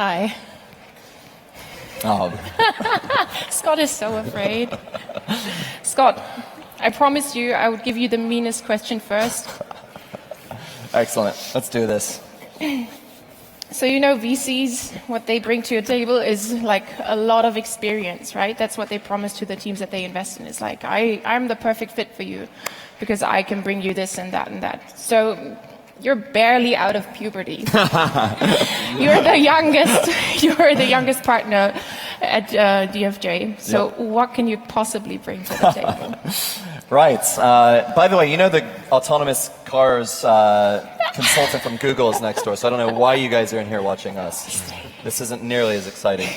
Hi. Oh. Scott is so afraid. Scott, I promised you I would give you the meanest question first. Excellent. Let's do this. So you know VCs, what they bring to your table is like a lot of experience, right? That's what they promise to the teams that they invest in. It's like, I'm the perfect fit for you because I can bring you this and that and that. So you're barely out of puberty. You're the youngest partner at DFJ. So what can you possibly bring to the table? Right. By the way, you know the autonomous cars consultant from Google is next door, so I don't know why you guys are in here watching us. This isn't nearly as exciting.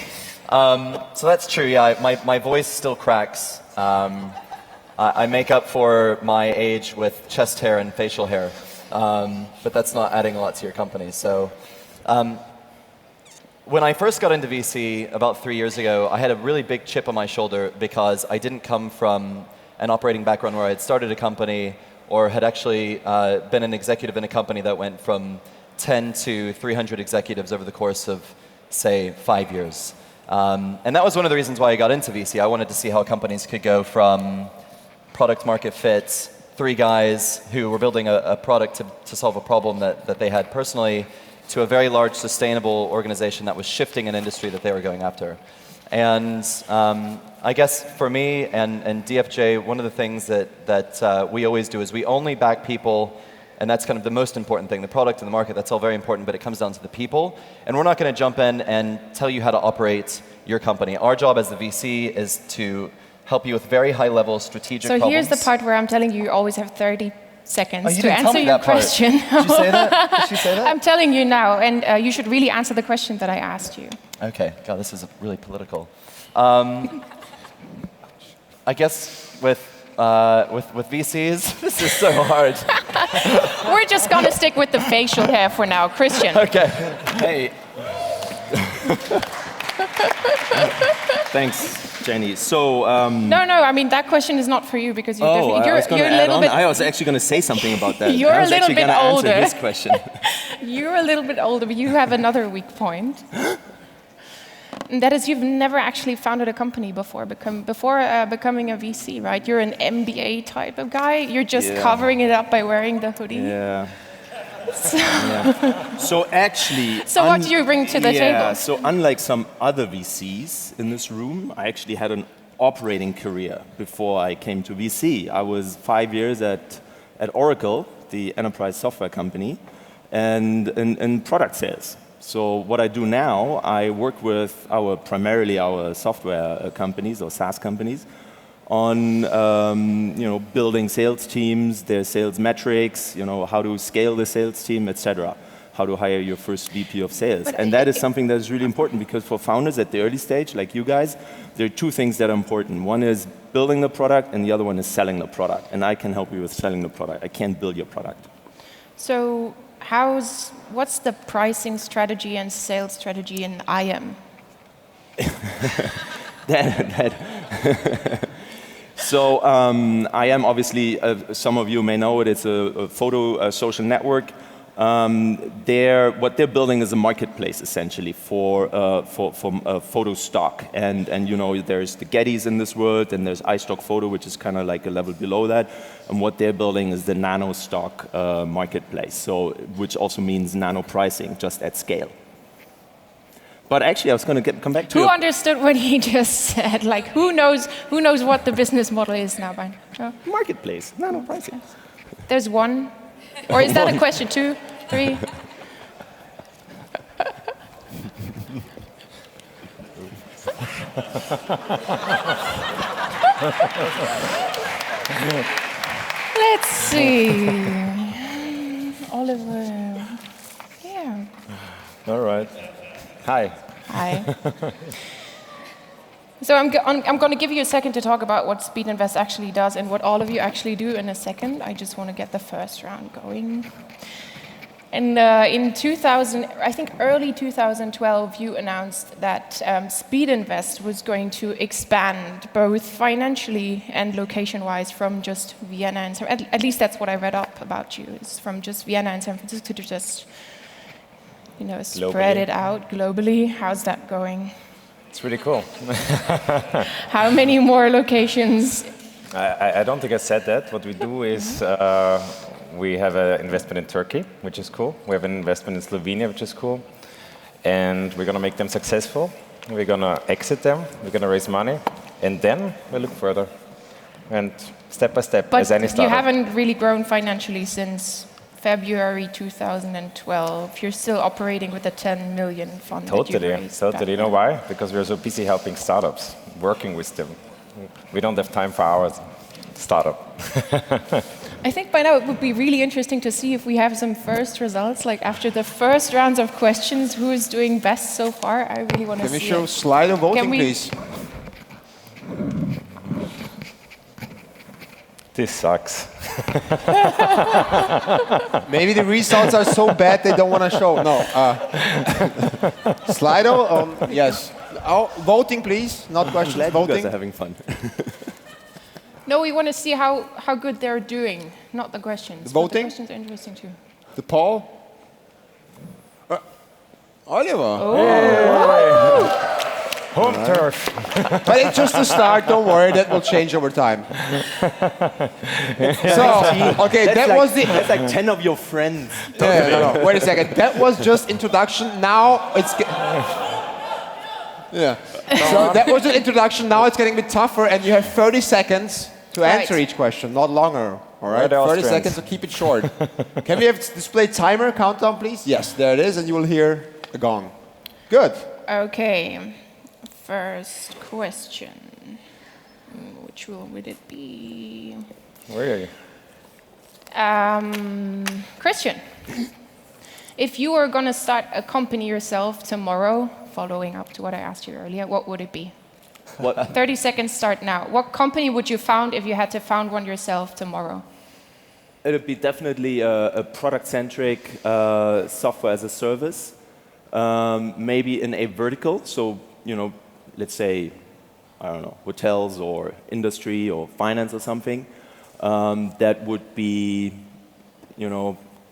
So that's true, yeah. My voice still cracks. I make up for my age with chest hair and facial hair, but that's not adding a lot to your company. So when I first got into VC about 3 years ago, I had a really big chip on my shoulder because I didn't come from an operating background where I had started a company or had actually been an executive in a company that went from 10 to 300 executives over the course of, say, 5 years. And that was one of the reasons why I got into VC. I wanted to see how companies could go from product market fit, 3 guys who were building a product to solve a problem that they had personally, to a very large sustainable organization that was shifting an industry that they were going after. And I guess for me and DFJ, one of the things that we always do is we only back people, and that's kind of the most important thing. The product and the market, that's all very important, but it comes down to the people. And we're not going to jump in and tell you how to operate your company. Our job as the VC is to help you with very high-level strategic problems. So here's the part where I'm telling you always have 30 seconds you to didn't tell answer me your that part. question. Did you say that? Did she say that? I'm telling you now, and you should really answer the question that I asked you. Okay. God, this is really political. I guess with VCs, this is so hard. We're just going to stick with the facial hair for now. Christian. Okay. Hey. Thanks, Jenny. So. No, I mean, that question is not for you because you're you're a little bit. I was actually going to say something about that. You're I was a little bit older. Answer this question. You're a little bit older, but you have another weak point. And that is, you've never actually founded a company before becoming a VC, right? You're an MBA type of guy. You're just covering it up by wearing the hoodie. Yeah. So actually... So what do you bring to the table? So unlike some other VCs in this room, I actually had an operating career before I came to VC. I was 5 years at Oracle, the enterprise software company, and in product sales. So what I do now, I work with primarily our software companies or SaaS companies on building sales teams, their sales metrics, how to scale the sales team, etc. How to hire your first VP of sales. And that is something that is really important because for founders at the early stage, like you guys, there are 2 things that are important. One is building the product and the other one is selling the product. And I can help you with selling the product. I can't build your product. So what's the pricing strategy and sales strategy in IM? So IM, obviously, some of you may know it. It's a photo social network. What they're building is a marketplace essentially for photo stock, and there's the Gettys in this world, and there's iStock Photo, which is kind of like a level below that. And what they're building is the nano stock marketplace, which also means nano pricing, just at scale. But actually, I was going to come back to. Who understood what he just said? Like, who knows what the business model is now? Marketplace, nano pricing. There's one. Or is that a question? 2, 3? Let's see. Oliver. Yeah. All right. Hi. Hi. So I'm going to give you a second to talk about what speedinvest actually does and what all of you actually do in a second. I just want to get the first round going. And in early 2012, you announced that speedinvest was going to expand both financially and location-wise from just Vienna and at least that's what I read up about you, is from just Vienna and San Francisco to just spread it out globally. How's that going? It's really cool. How many more locations? I don't think I said that. What we do is we have an investment in Turkey, which is cool. We have an investment in Slovenia, which is cool. And we're going to make them successful. We're going to exit them. We're going to raise money. And then we look further. And step by step, as any startup. But you haven't really grown financially since February 2012. You're still operating with a 10 million fund. Totally. You know why? Because we're so busy helping startups, working with them. We don't have time for our startup. I think by now it would be really interesting to see if we have some first results. Like after the first rounds of questions, who is doing best so far? I really want to see. Can we show slide of voting, please? This sucks. Maybe the results are so bad they don't want to show. No. Slido? Yes. Oh, voting, please. Not questions. Glad voting. you guys are having fun. No, we want to see how good they're doing, not the questions. The voting? But the questions are interesting too. The poll? Oliver. Oh. Home turf. But it's just the start. Don't worry. That will change over time. So, okay, That's like 10 of your friends. No. Wait a second. That was just introduction. Now it's... Yeah. So that was the introduction. Now it's getting a bit tougher, and you have 30 seconds to answer each question, not longer. All right? 30 seconds, so keep it short. Can we have display timer countdown, please? Yes, there it is, and you will hear a gong. Good. Okay. First question. Which one would it be? Where are you? Christian. If you were going to start a company yourself tomorrow, following up to what I asked you earlier, what would it be? What? 30 seconds start now. What company would you found if you had to found one yourself tomorrow? It would be definitely a product-centric software as a service, maybe in a vertical. So, let's say, I don't know, hotels or industry or finance or something that would be,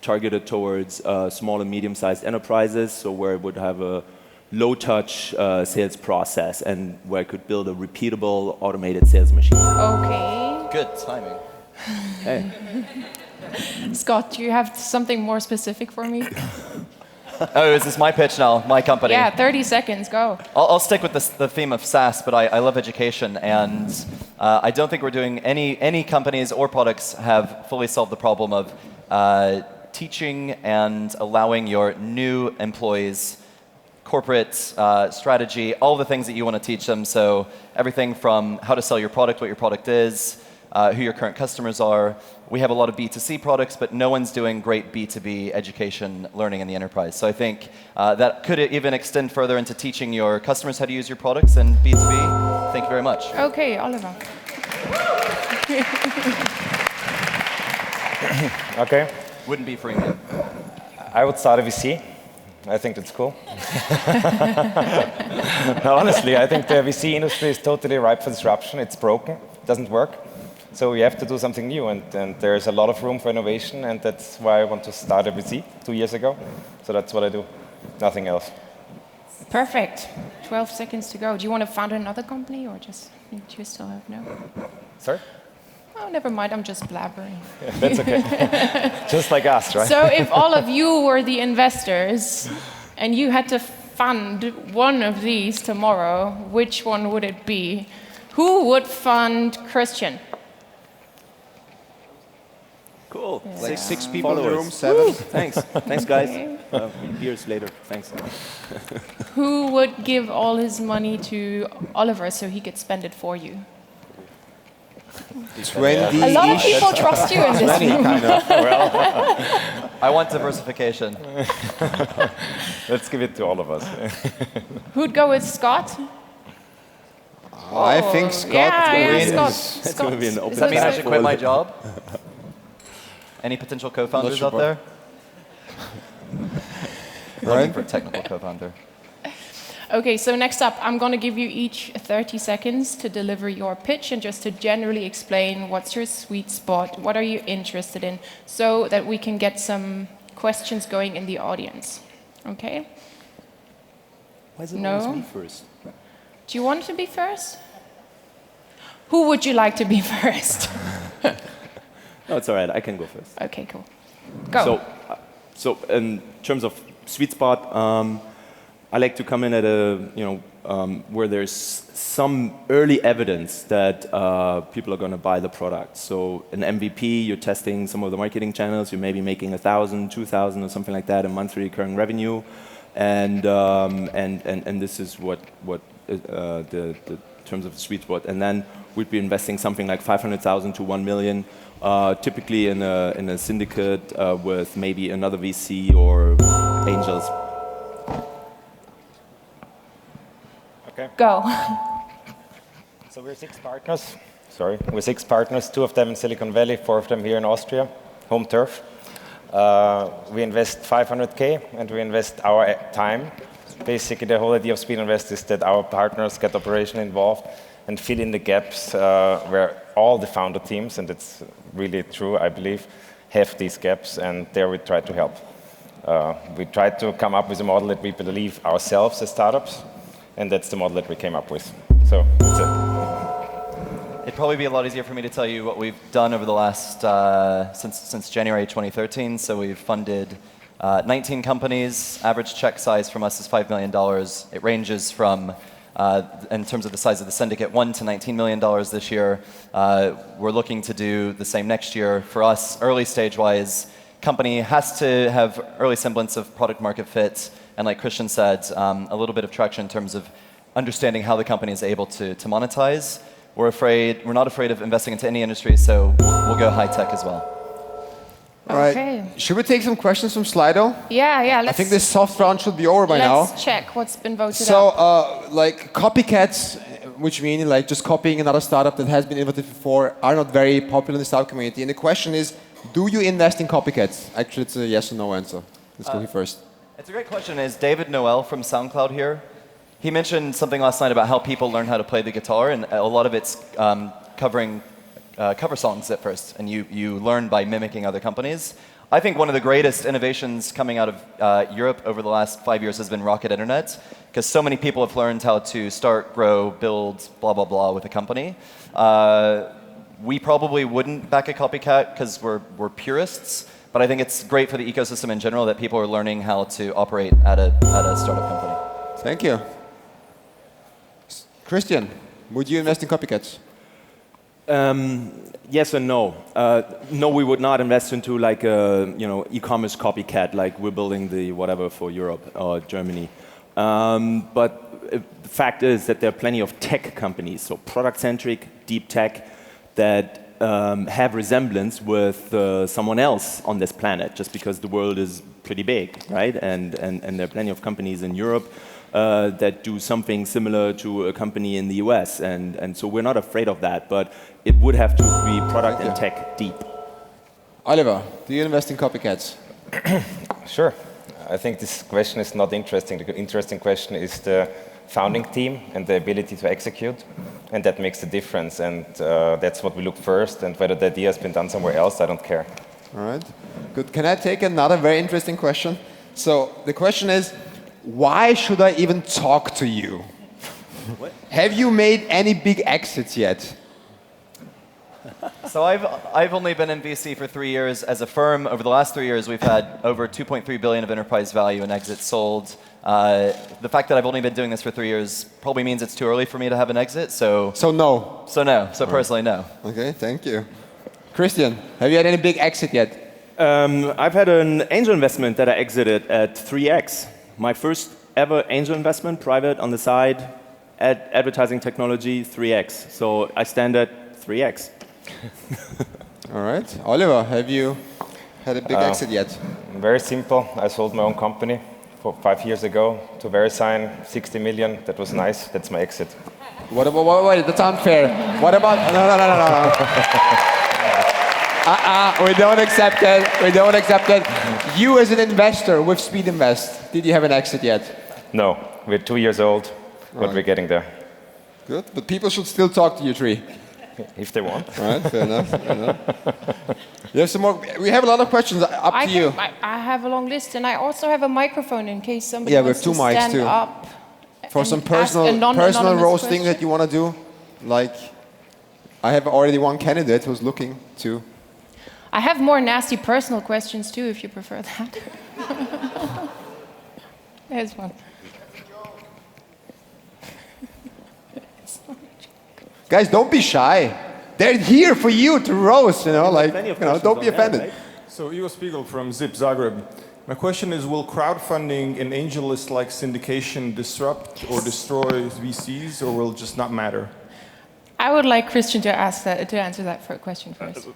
targeted towards small and medium-sized enterprises. So where it would have a low-touch sales process and where I could build a repeatable, automated sales machine. Okay. Good timing. Hey. Scott, do you have something more specific for me? Oh, is this my pitch now? My company? Yeah, 30 seconds, go. I'll stick with the theme of SaaS, but I love education, and I don't think we're doing any companies or products have fully solved the problem of teaching and allowing your new employees corporate strategy, all the things that you want to teach them. So everything from how to sell your product, what your product is, who your current customers are. We have a lot of B2C products, but no one's doing great B2B education learning in the enterprise. So I think that could even extend further into teaching your customers how to use your products in B2B. Thank you very much. Okay, Oliver. Okay. Wouldn't be free. I would start a VC. I think that's cool. No, honestly, I think the VC industry is totally ripe for disruption. It's broken. It doesn't work. So we have to do something new, and there's a lot of room for innovation, and that's why I want to start a VC 2 years ago. So that's what I do, nothing else. Perfect. 12 seconds to go. Do you want to found another company, or just do you still have no? Sorry? Oh, never mind. I'm just blabbering. Yeah, that's okay. Just like us, right? So if all of you were the investors, and you had to fund one of these tomorrow, which one would it be? Who would fund Christian? Cool. Yeah. Like 6 people in the Followers. room, 7. Thanks. Thanks, guys. Beers later. Thanks. Who would give all his money to Oliver so he could spend it for you? 20. A lot of people trust you in this room. Kind of. I want diversification. Let's give it to all of us. Who'd go with Scott? I think Scott wins. Scott. It's going to be an open Does that mean I should quit my job? job? Any potential co-founders Not out sure. there? Right. Looking for a technical co-founder. Okay, so next up, I'm going to give you each 30 seconds to deliver your pitch and just to generally explain what's your sweet spot, what are you interested in, so that we can get some questions going in the audience. Okay. Why is it No. always me first? Do you want to be first? Who would you like to be first? No, it's all right. I can go first. Okay, cool. Go. So in terms of sweet spot, I like to come in at a where there's some early evidence that people are going to buy the product. So an MVP, you're testing some of the marketing channels. You're maybe making 1,000, 2,000, or something like that in monthly recurring revenue, and this is what the terms of the sweet spot. And then we'd be investing something like 500,000 to 1 million. Typically in a syndicate with maybe another VC or angels. Okay. Go. So we're 6 partners. Sorry, we're 6 partners. 2 of them in Silicon Valley, 4 of them here in Austria, home turf. We invest 500K and we invest our time. Basically, the whole idea of speedinvest is that our partners get operation involved and fill in the gaps where all the founder teams, and it's really true, I believe, have these gaps, and there we try to help. We try to come up with a model that we believe ourselves as startups, and that's the model that we came up with. So that's it. It'd probably be a lot easier for me to tell you what we've done over the last, since January 2013. So we've funded 19 companies. Average check size from us is $5 million. It ranges from, in terms of the size of the syndicate, $1 to $19 million this year. We're looking to do the same next year. For us, early stage-wise, company has to have early semblance of product market fit, and like Christian said, a little bit of traction in terms of understanding how the company is able to monetize. We're not afraid of investing into any industry, so we'll go high tech as well. All right. Okay. Should we take some questions from Slido? Yeah. I think this soft round should be over by now. Let's check what's been voted So, up. like copycats, which mean like just copying another startup that has been innovative before, are not very popular in the startup community. And the question is, do you invest in copycats? Actually, it's a yes or no answer. Let's go here first. It's a great question. Is David Noel from SoundCloud here? He mentioned something last night about how people learn how to play the guitar, and a lot of it's covering cover songs at first, and you learn by mimicking other companies. I think one of the greatest innovations coming out of Europe over the last 5 years has been Rocket Internet, because so many people have learned how to start, grow, build, blah, blah, blah with a company. We probably wouldn't back a copycat because we're purists, but I think it's great for the ecosystem in general that people are learning how to operate at a startup company. Thank you. Christian, would you invest in copycats? Yes and no. No, we would not invest into like a e-commerce copycat, like we're building the whatever for Europe or Germany. But the fact is that there are plenty of tech companies, so product-centric, deep tech, that have resemblance with someone else on this planet, just because the world is pretty big, right? And there are plenty of companies in Europe that do something similar to a company in the US, and so we're not afraid of that, but it would have to be product and tech deep. Oliver, do you invest in copycats? Sure. I think this question is not interesting. The interesting question is the founding team and the ability to execute, and that makes the difference, and that's what we look first, and whether the idea has been done somewhere else, I don't care. All right, good. Can I take another very interesting question? So the question is, why should I even talk to you? What? Have you made any big exits yet? So I've only been in VC for 3 years. As a firm, over the last 3 years, we've had over 2.3 billion of enterprise value and exits sold. The fact that I've only been doing this for 3 years probably means it's too early for me to have an exit. So no. So personally, no. Okay, thank you. Christian, have you had any big exit yet? I've had an angel investment that I exited at 3x. My first ever angel investment, private on the side, at advertising technology, 3x. So I stand at 3x. All right. Oliver, have you had a big exit yet? Very simple. I sold my own company 5 years ago to VeriSign, 60 million. That was nice. That's my exit. What about, wait, that's unfair. What about, no. We don't accept that. We don't accept that. You as an investor with speedinvest, did you have an exit yet? No, we're 2 years old, but we're getting there. Good, but people should still talk to you, Tree. if they want. All right, fair enough. Fair enough. You have some more. We have a lot of questions. Up to you. I have a long list, and I also have a microphone in case somebody Yeah, we wants have two to mics stand too. up. For some and ask a personal non-anonymous roasting question. that you want to do, like I have already one candidate who's looking to. I have more nasty personal questions too, if you prefer that. There's one. Guys, don't be shy. They're here for you to roast, don't be offended. Right? So, Igor Spiegel from Zip Zagreb. My question is, will crowdfunding and AngelList-like syndication disrupt or destroy VCs, or will it just not matter? I would like Christian to answer that question first.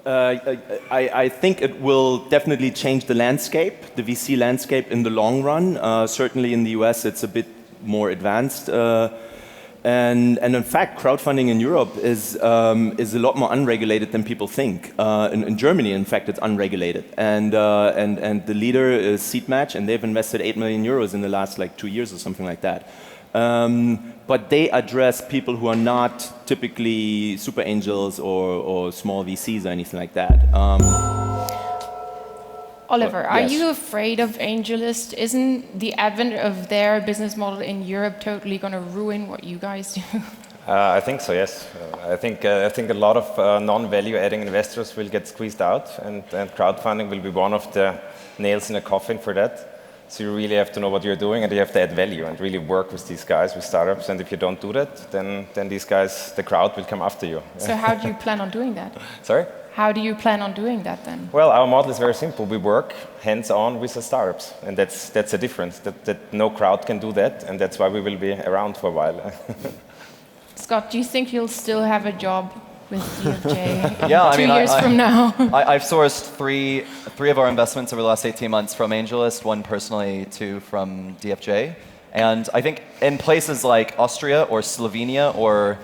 I think it will definitely change the landscape, the VC landscape in the long run. Certainly in the US, it's a bit more advanced. And in fact, crowdfunding in Europe is a lot more unregulated than people think. In Germany, in fact, it's unregulated. And the leader is SeedMatch, and they've invested 8 million euros in the last 2 years or something like that. But they address people who are not typically super angels or small VCs or anything like that. Oliver, are yes. you afraid of AngelList? Isn't the advent of their business model in Europe totally going to ruin what you guys do? I think so, yes. I think a lot of non-value-adding investors will get squeezed out, and crowdfunding will be one of the nails in a coffin for that. So you really have to know what you're doing, and you have to add value and really work with these guys, with startups. And if you don't do that, then these guys, the crowd, will come after you. So how do you plan on doing that? Sorry? How do you plan on doing that then? Well, our model is very simple. We work hands-on with the startups, and that's a difference. That no crowd can do that, and that's why we will be around for a while. Scott, do you think you'll still have a job with DFJ Yeah, 2 years from now? I've sourced three of our investments over the last 18 months from AngelList, one personally, two from DFJ. And I think in places like Austria or Slovenia or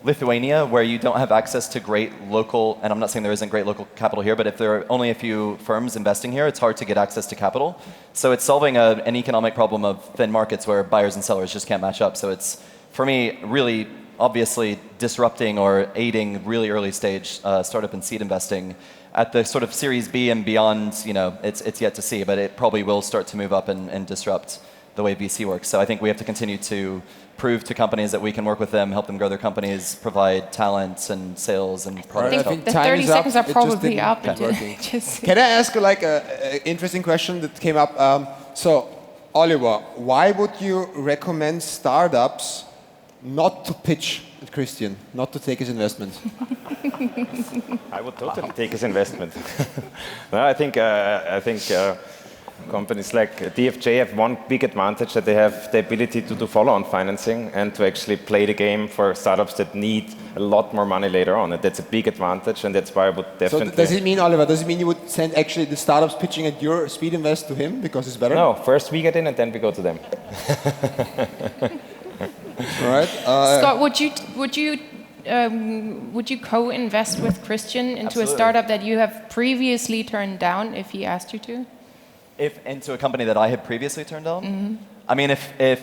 Lithuania, where you don't have access to great local, and I'm not saying there isn't great local capital here, but if there are only a few firms investing here, it's hard to get access to capital. So it's solving an economic problem of thin markets where buyers and sellers just can't match up. So it's, for me, really obviously disrupting or aiding really early stage startup and seed investing. At the sort of Series B and beyond, it's yet to see, but it probably will start to move up and disrupt the way VC works. So I think we have to continue to prove to companies that we can work with them, help them grow their companies, provide talent and sales and products. I think the 30 seconds are probably up. Can I ask an interesting question that came up? So, Oliver, why would you recommend startups not to pitch at Christian, not to take his investment? I would totally take his investment. No, I think companies like DFJ have one big advantage, that they have the ability to do follow-on financing and to actually play the game for startups that need a lot more money later on. And that's a big advantage, and that's why I would definitely... So does it mean, Oliver, you would send actually the startups pitching at your speedinvest to him because it's better? No, first we get in and then we go to them. All right. Scott, would you co-invest with Christian into a startup that you have previously turned down if he asked you to? If into a company that I had previously turned down? Mm-hmm. I mean, if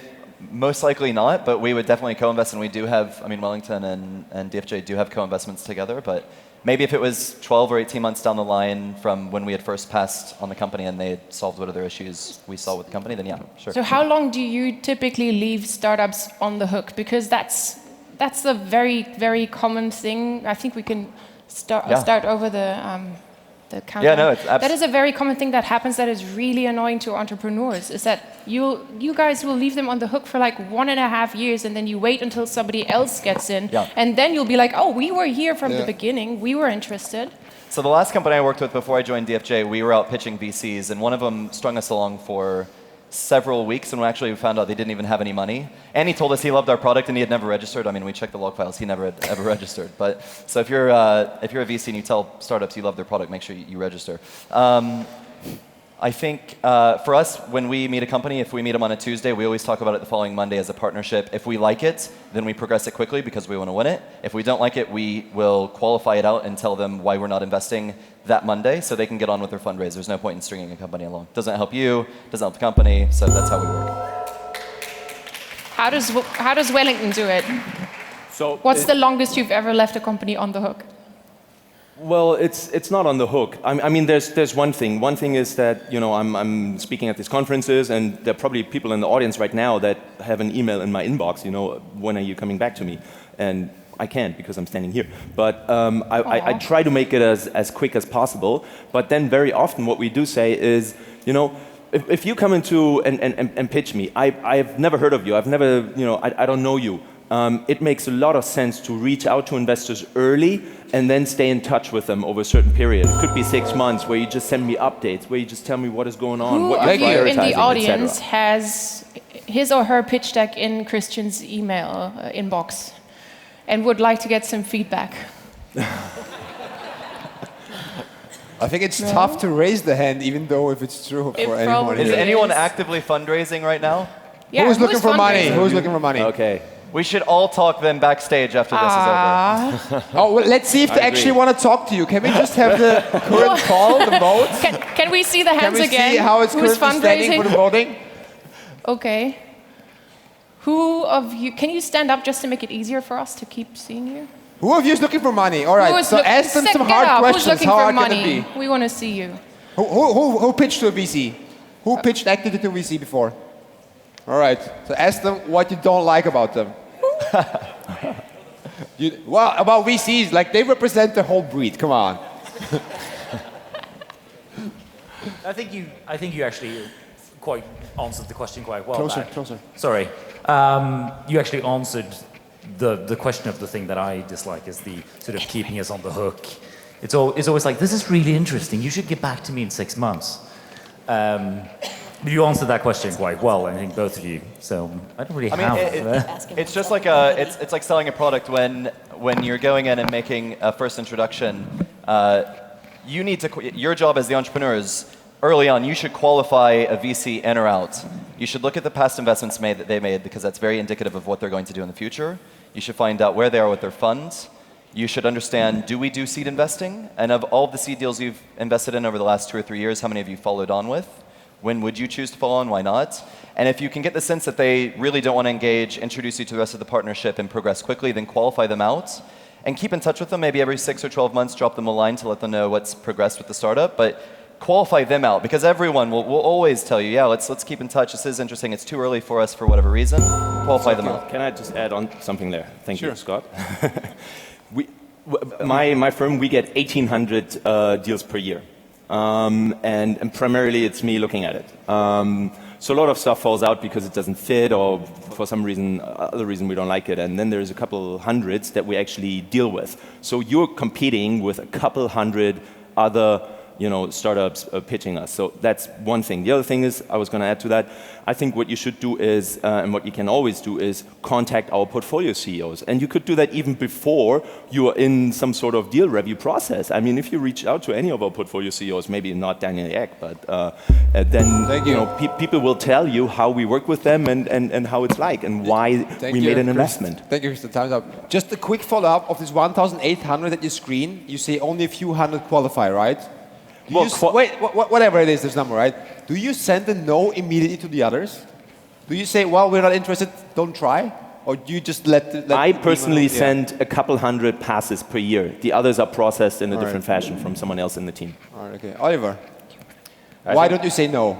most likely not, but we would definitely co-invest, and we do have, Wellington and DFJ do have co-investments together, but maybe if it was 12 or 18 months down the line from when we had first passed on the company and they had solved what other issues we saw with the company, then yeah, sure. So how long do you typically leave startups on the hook? Because that's a very, very common thing. I think we can start over the countdown. Yeah, no, it's that is a very common thing that happens that is really annoying to entrepreneurs, is that you guys will leave them on the hook for like 1.5 years, and then you wait until somebody else gets in, and then you'll be like, oh, we were here from the beginning, we were interested. So the last company I worked with before I joined DFJ, we were out pitching VCs, and one of them strung us along for several weeks, and we actually found out they didn't even have any money. And he told us he loved our product and he had never registered. I mean, we checked the log files, he never had ever registered. But so if you're a VC and you tell startups you love their product, make sure you register. I think for us, when we meet a company, if we meet them on a Tuesday, we always talk about it the following Monday as a partnership. If we like it, then we progress it quickly because we want to win it. If we don't like it, we will qualify it out and tell them why we're not investing that Monday so they can get on with their fundraise. There's no point in stringing a company along. Doesn't help you, doesn't help the company, so that's how we work. How does Wellington do it? So What's the longest you've ever left a company on the hook? Well, it's not on the hook. I mean, there's one thing. One thing is that I'm speaking at these conferences, and there are probably people in the audience right now that have an email in my inbox. When are you coming back to me? And I can't because I'm standing here. But I try to make it as quick as possible. But then very often what we do say is, if you come into and pitch me, I've never heard of you. I've never, I don't know you. It makes a lot of sense to reach out to investors early and then stay in touch with them over a certain period. It could be 6 months where you just send me updates, where you just tell me what is going on, what you're prioritizing, Who of you in the audience etc. has his or her pitch deck in Christian's email inbox and would like to get some feedback? I think it's tough to raise the hand, even though if it's true for anyone. Is It anyone is. actively fundraising right now? Yeah, Who's looking for money? fundraising? Who's looking for money? Okay. We should all talk then backstage after this is over. Oh, well, let's see if they actually want to talk to you. Can we just have the current call, the vote? Can we see the Can hands we again? see how it's Who's currently standing for the voting? Okay. Who of you, can you stand up just to make it easier for us to keep seeing you? Who of you is looking for money? All right, so ask them some Get hard up. questions. Who's looking How for hard can money? it be? We want to see you. Who pitched to a VC? Who pitched actively to a VC before? All right, so ask them what you don't like about them. Well, about VCs, like they represent the whole breed. Come on. I think you actually quite answered the question quite well. Closer. Sorry. You actually answered the question of the thing that I dislike is the sort of keeping us on the hook. It's always like, this is really interesting. You should get back to me in 6 months. But you answered that question quite well, I think both of you. So I don't really have. It's just like it's like selling a product when you're going in and making a first introduction. You need to. Your job as the entrepreneur is early on. You should qualify a VC in or out. You should look at the past investments that they made because that's very indicative of what they're going to do in the future. You should find out where they are with their funds. You should understand, do we do seed investing? And of all the seed deals you've invested in over the last 2 or 3 years, how many have you followed on with? When would you choose to follow on? Why not? And if you can get the sense that they really don't want to engage, introduce you to the rest of the partnership and progress quickly, then qualify them out. And keep in touch with them, maybe every 6 or 12 months, drop them a line to let them know what's progressed with the startup. But qualify them out, because everyone will always tell you, yeah, let's keep in touch. This is interesting. It's too early for us for whatever reason. Qualify them out. Can I just add on something there? Thank Sure. you, Scott. My firm, we get 1,800 deals per year. And primarily it's me looking at it. So a lot of stuff falls out because it doesn't fit or for some reason, other reason we don't like it. And then there's a couple hundreds that we actually deal with. So you're competing with a couple hundred other startups pitching us. So that's one thing. The other thing is, I was going to add to that, I think what you should do is, and what you can always do is contact our portfolio CEOs. And you could do that even before you are in some sort of deal review process. I mean, if you reach out to any of our portfolio CEOs, maybe not Daniel Ek, but then people will tell you how we work with them and how it's like and why we made an investment. Thank you, Mr. Time's up. Just a quick follow-up of this 1,800 that you screen. You say only a few hundred qualify, right? Whatever it is, this number, right? Do you send a no immediately to the others? Do you say, well, we're not interested, don't try? Or do you just let I personally send a couple hundred passes per year. The others are processed in a different fashion from someone else in the team. All right, okay. Oliver, why don't you say no?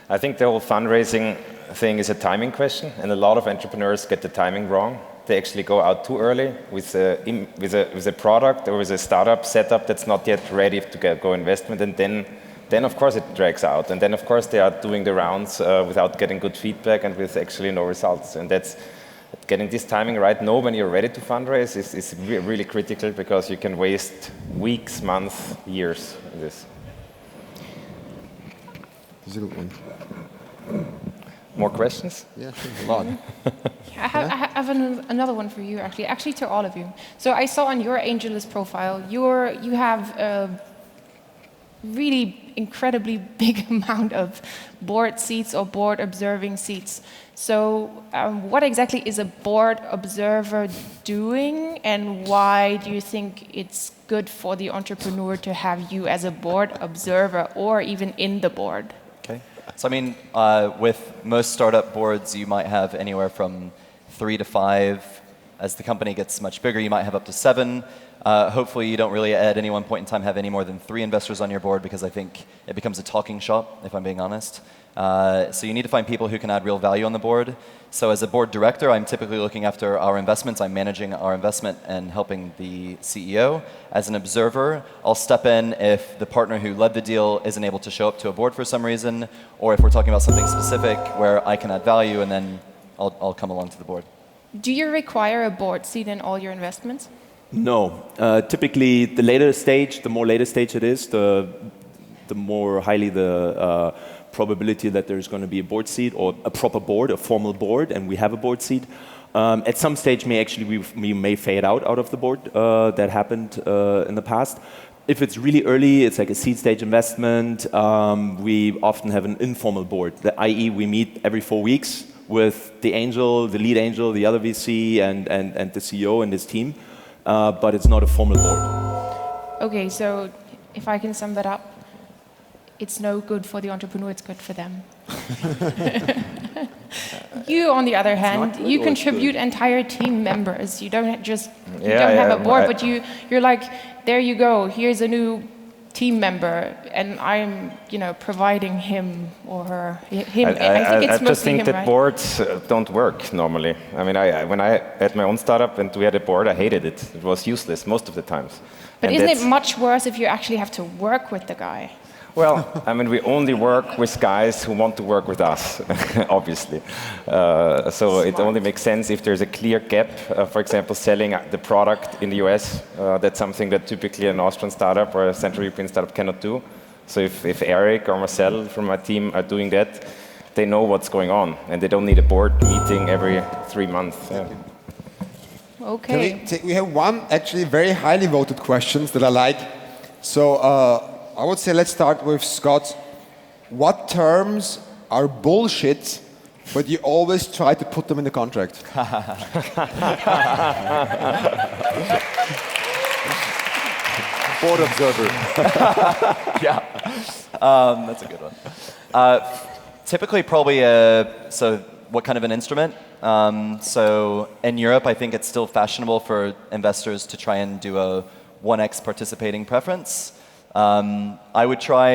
I think the whole fundraising thing is a timing question, and a lot of entrepreneurs get the timing wrong. They actually go out too early with a product or with a startup setup that's not yet ready to go investment, and then of course it drags out, and then of course they are doing the rounds without getting good feedback and with actually no results. And that's getting this timing right. Know when you're ready to fundraise is really critical, because you can waste weeks, months, years in this. This is a good one. More questions? Yeah, sure. A lot. I have another one for you, actually to all of you. So I saw on your AngelList profile, you have a really incredibly big amount of board seats or board observing seats. So what exactly is a board observer doing, and why do you think it's good for the entrepreneur to have you as a board observer or even in the board? Okay. So I mean, with most startup boards, you might have anywhere from 3 to 5 as the company gets much bigger, you might have up to 7. Hopefully you don't really at any one point in time have any more than 3 investors on your board, because I think it becomes a talking shop, if I'm being honest. So you need to find people who can add real value on the board. So as a board director, I'm typically looking after our investments. I'm managing our investment and helping the CEO. As an observer, I'll step in if the partner who led the deal isn't able to show up to a board for some reason, or if we're talking about something specific where I can add value, and then I'll come along to the board. Do you require a board seat in all your investments? No. Typically, the later stage, the more later stage it is, the more highly the probability that there's going to be a board seat or a proper board, a formal board, and we have a board seat. At some stage, we may fade out of the board. That happened in the past. If it's really early, it's like a seed stage investment. We often have an informal board, i.e. we meet every 4 weeks with the angel, the lead angel, the other VC, and the CEO and his team. But it's not a formal board. Okay, so if I can sum that up, it's no good for the entrepreneur, it's good for them. You, on the other hand, you contribute entire team members. You don't just you don't have a board, but you're like, there you go, here's a new team member, and I'm, providing him or her. Him. I think it's I just think him, that right? boards don't work normally. I mean, when I had my own startup and we had a board, I hated it. It was useless most of the times. But And isn't that's- it much worse if you actually have to work with the guy? Well, I mean, we only work with guys who want to work with us, obviously. So it only makes sense if there's a clear gap. For example, selling the product in the US, that's something that typically an Austrian startup or a Central European startup cannot do. So if Eric or Marcel from my team are doing that, they know what's going on, and they don't need a board meeting every 3 months. Yeah. Okay. We have one actually very highly voted questions that I like. So I would say let's start with Scott. What terms are bullshit, but you always try to put them in the contract? Board observer. Yeah, that's a good one. Typically, probably so what kind of an instrument? So in Europe, I think it's still fashionable for investors to try and do a 1x participating preference. I would try,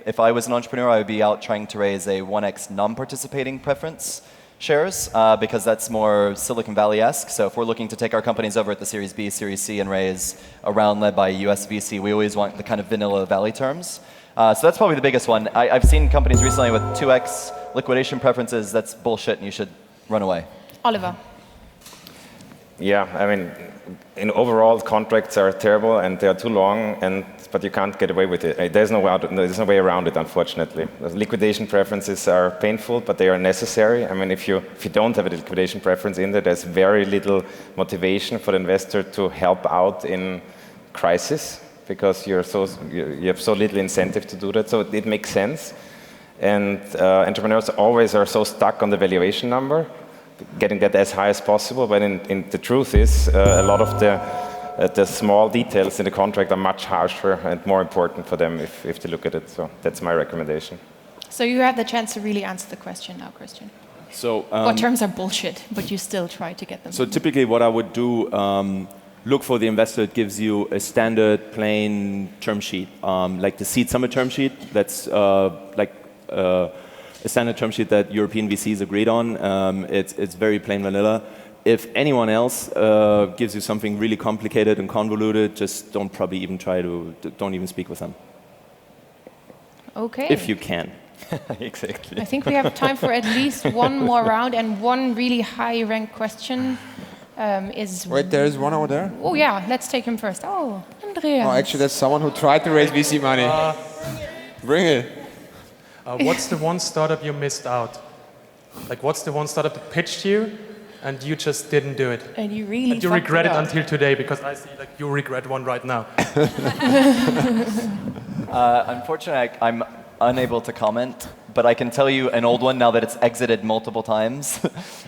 if I was an entrepreneur, I would be out trying to raise a 1x non-participating preference shares, because that's more Silicon Valley-esque. So if we're looking to take our companies over at the Series B, Series C, and raise a round led by a US VC, we always want the kind of vanilla Valley terms. So that's probably the biggest one. I've seen companies recently with 2x liquidation preferences. That's bullshit, and you should run away. Oliver. Yeah, I mean, in overall, contracts are terrible and they are too long, but you can't get away with it. There's no way around it, unfortunately. The liquidation preferences are painful, but they are necessary. I mean, if you don't have a liquidation preference in there, there's very little motivation for the investor to help out in crisis, because you have so little incentive to do that. So it makes sense. And entrepreneurs always are so stuck on the valuation number, getting that as high as possible. But the truth is, a lot of the small details in the contract are much harsher and more important for them if they look at it. So that's my recommendation. So you have the chance to really answer the question now, Christian. So what terms are bullshit, but you still try to get them? So typically what I would do, look for the investor that gives you a standard plain term sheet, like the seed summer term sheet. That's like a standard term sheet that European VCs agreed on. It's very plain vanilla. If anyone else gives you something really complicated and convoluted, just don't even speak with them. Okay. If you can. Exactly. I think we have time for at least one more round, and one really high-ranked question is... Wait, there is one over there. Oh yeah, let's take him first. Oh, Andreas. Oh, actually, that's someone who tried to raise VC money. Bring it. What's the one startup you missed out? Like, what's the one startup that pitched you and you just didn't do it? And you really and you fucked regret it up. until today, because I see like you regret one right now. Unfortunately, I'm unable to comment, but I can tell you an old one now that it's exited multiple times.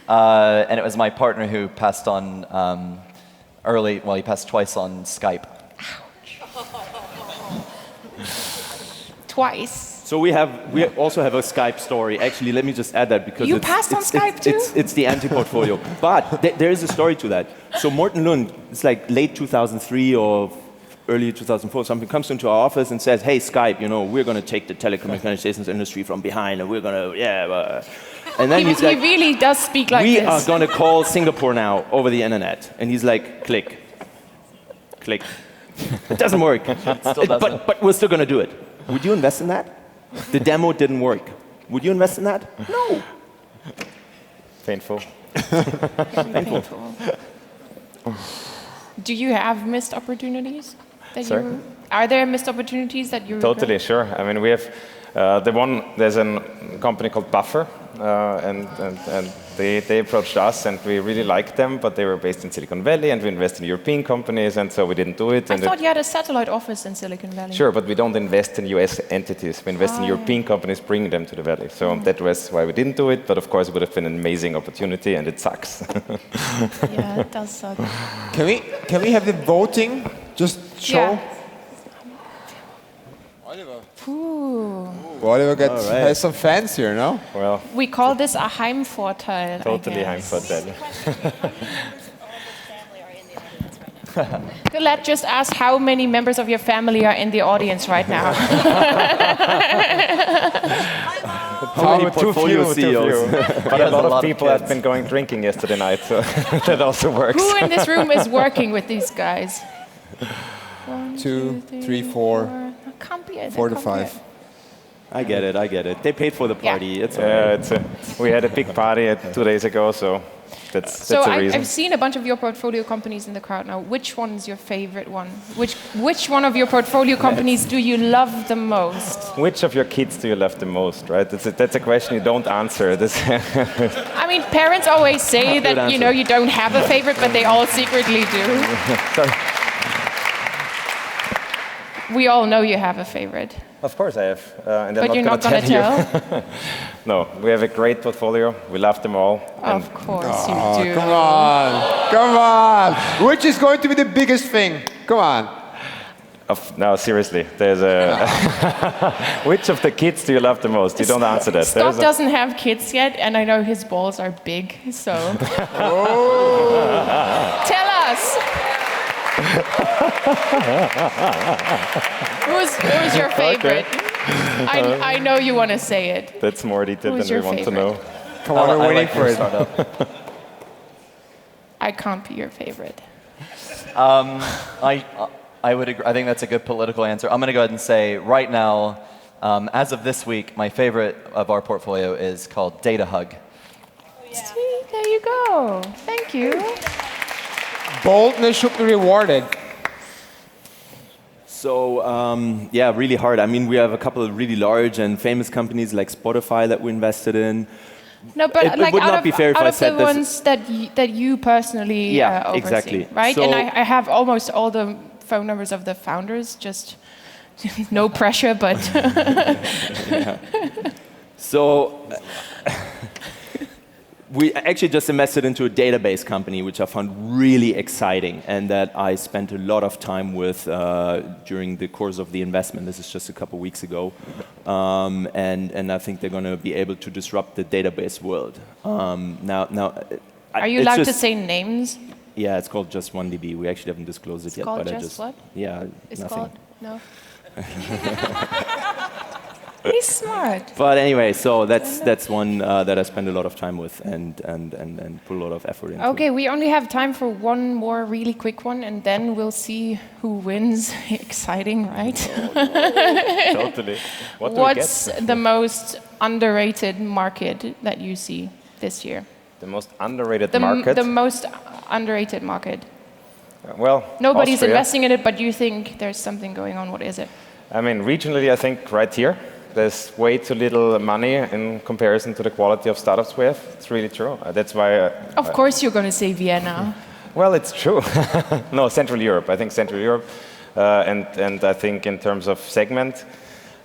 And it was my partner who passed on early, well, he passed twice on Skype. Twice. So we also have a Skype story. Actually, let me just add that because You passed on Skype too? It's the anti-portfolio. But there is a story to that. So Morten Lund, it's like late 2003 or early 2004, something comes into our office and says, hey, Skype, we're going to take the telecommunications industry from behind and we're going to, And then he's like, he really does speak like this. We are going to call Singapore now over the internet. And he's like, click. Click. It doesn't work. But we're still going to do it. Would you invest in that? The demo didn't work. Would you invest in that? No. Painful. Painful. Do you have missed opportunities? Sorry? Are there missed opportunities that you Totally, regret? sure. I mean, we have there's a company called Buffer, and they approached us, and we really liked them, but they were based in Silicon Valley, and we invest in European companies, and so we didn't do it. I thought you had a satellite office in Silicon Valley. Sure, but we don't invest in US entities. We invest in European companies, bring them to the Valley. So that was why we didn't do it, but of course it would have been an amazing opportunity, and it sucks. Yeah, it does suck. Can we have the voting? Just show. Yeah. Oliver has some fans here, no? Well, we call this a Heimvorteil. Totally Heimvorteil. Colette just asked how many members of your family are in the audience right now. How many portfolio CEOs? But a lot of people have been going drinking yesterday night, so that also works. Who in this room is working with these guys? 1, 2, 3, 4. That can't be it. 4 to 5. I get it. They paid for the party. Yeah. It's all right. We had a big party 2 days ago, so that's a reason. I've seen a bunch of your portfolio companies in the crowd now. Which one is your favorite one? Which one of your portfolio companies do you love the most? Which of your kids do you love the most, right? That's a question you don't answer. I mean, parents always say that, you don't have a favorite, but they all secretly do. We all know you have a favorite. Of course I have. And but you're not going to tell? No, we have a great portfolio. We love them all. Of course you do. Come on. Which is going to be the biggest thing? Come on. No, seriously. There's a. Which of the kids do you love the most? You don't answer that. Scott doesn't have kids yet, and I know his balls are big, so. Tell us. Who's your favorite? Okay. I know you want to say it. That's more detailed than we want to know. Come on, we're waiting for it. I can't be your favorite. I would agree. I think that's a good political answer. I'm going to go ahead and say right now, as of this week, my favorite of our portfolio is called Data Hug. Yeah. See, there you go. Thank you. Boldness should be rewarded. So, really hard. I mean, we have a couple of really large and famous companies like Spotify that we invested in. No, but it would not be fair if I said this. Out of the ones that you personally oversee, exactly. Right? So, and I have almost all the phone numbers of the founders, just no pressure, but... So... We actually just invested into a database company, which I found really exciting and that I spent a lot of time with during the course of the investment. This is just a couple weeks ago. And I think they're going to be able to disrupt the database world. Are you allowed to say names? Yeah, it's called Just 1DB. We actually haven't disclosed it yet. Called but Just what? Yeah, it's nothing. Called, no. He's smart. But anyway, so that's one that I spend a lot of time with and put a lot of effort into. Okay, we only have time for one more really quick one, and then we'll see who wins. Exciting, right? Totally. What's the most underrated market that you see this year? The most underrated market? The most underrated market. Well, nobody's Austria. investing in it, but you think there's something going on. What is it? I mean, regionally, I think right here. There's way too little money in comparison to the quality of startups we have. It's really true. That's why... of course you're going to say Vienna. Well, it's true. No, Central Europe. I think Central Europe. And I think in terms of segment,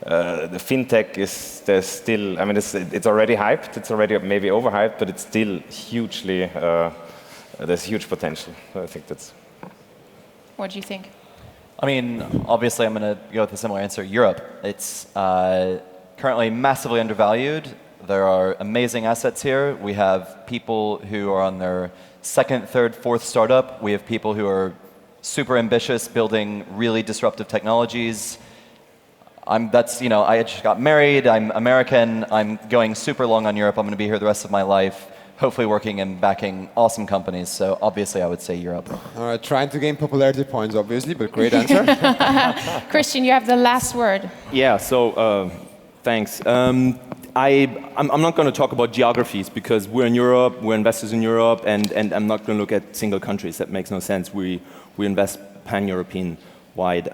the fintech is there's still... I mean, it's already hyped. It's already maybe overhyped, but it's still hugely... there's huge potential. I think that's... What do you think? I mean, obviously, I'm going to go with a similar answer. Europe. It's currently massively undervalued. There are amazing assets here. We have people who are on their second, third, fourth startup. We have people who are super ambitious, building really disruptive technologies. I just got married. I'm American. I'm going super long on Europe. I'm going to be here the rest of my life, hopefully working and backing awesome companies. So obviously, I would say Europe. All right, trying to gain popularity points, obviously, but great answer. Christian, you have the last word. Yeah, so thanks. I'm not going to talk about geographies because we're in Europe, we're investors in Europe, and I'm not going to look at single countries. That makes no sense. We invest pan-European wide.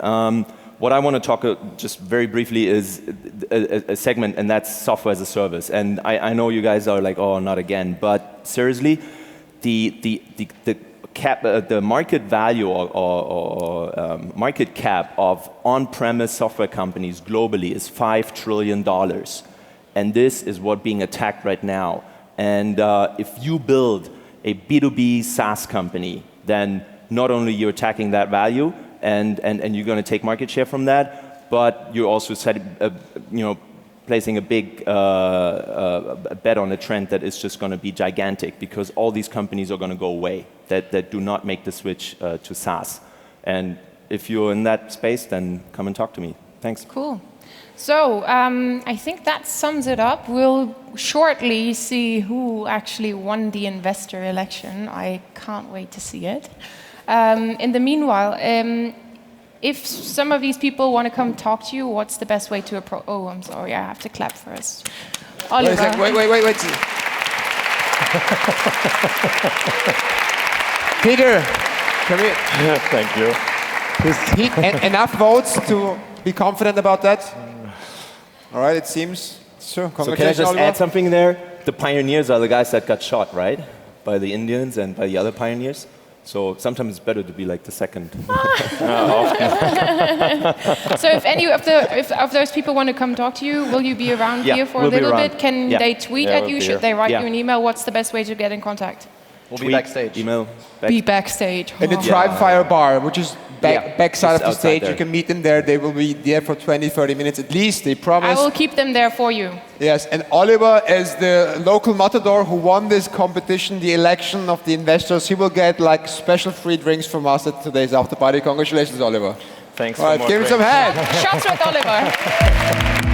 What I want to talk just very briefly is a segment, and that's software as a service. And I know you guys are like, oh, not again. But seriously, the market value or market cap of on-premise software companies globally is $5 trillion. And this is what's being attacked right now. And if you build a B2B SaaS company, then not only you're attacking that value, and you're going to take market share from that, but you're also placing a big bet on a trend that is just going to be gigantic because all these companies are going to go away that do not make the switch to SaaS. And if you're in that space, then come and talk to me. Thanks. Cool. So I think that sums it up. We'll shortly see who actually won the investor election. I can't wait to see it. In the meanwhile, if some of these people want to come talk to you, what's the best way to approach? Oh, I'm sorry, I have to clap first. Oliver. Wait. Peter, can we? Yeah, thank you. Enough votes to be confident about that? All right, it seems. Sure. So can I just add something there? The pioneers are the guys that got shot, right? By the Indians and by the other pioneers. So sometimes it's better to be like the second. So if any of those people want to come talk to you, will you be around here for a little bit? Can they tweet at you? Should they write you an email? What's the best way to get in contact? We'll be backstage. Email. Be backstage. In the Tribe Fire bar, which is backside of the stage. There. You can meet them there. They will be there for 20, 30 minutes at least, they promise. I will keep them there for you. Yes, and Oliver, as the local matador who won this competition, the election of the investors, he will get like special free drinks from us at today's after party. Congratulations, Oliver. Thanks All right, so much. give him some hand. Shots with Oliver.